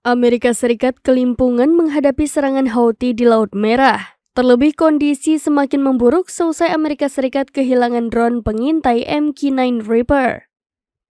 Amerika Serikat kelimpungan menghadapi serangan Houthi di Laut Merah. Terlebih kondisi semakin memburuk seusai Amerika Serikat kehilangan drone pengintai MQ-9 Reaper.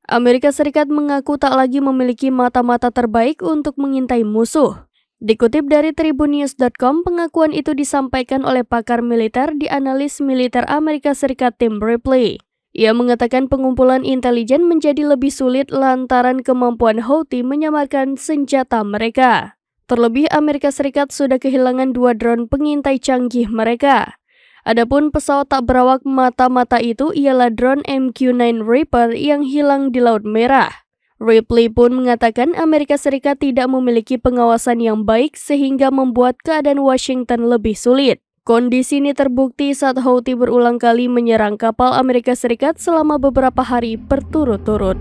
Amerika Serikat mengaku tak lagi memiliki mata-mata terbaik untuk mengintai musuh. Dikutip dari tribunnews.com, pengakuan itu disampaikan oleh pakar militer di analis militer Amerika Serikat Tim Ripley. Ia mengatakan pengumpulan intelijen menjadi lebih sulit lantaran kemampuan Houthi menyamarkan senjata mereka. Terlebih Amerika Serikat sudah kehilangan 2 drone pengintai canggih mereka. Adapun pesawat tak berawak mata-mata itu ialah drone MQ-9 Reaper yang hilang di Laut Merah. Ripley pun mengatakan Amerika Serikat tidak memiliki pengawasan yang baik sehingga membuat keadaan Washington lebih sulit. Kondisi ini terbukti saat Houthi berulang kali menyerang kapal Amerika Serikat selama beberapa hari berturut-turut.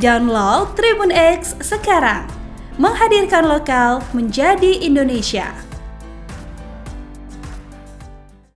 Download Tribun X sekarang, menghadirkan lokal menjadi Indonesia.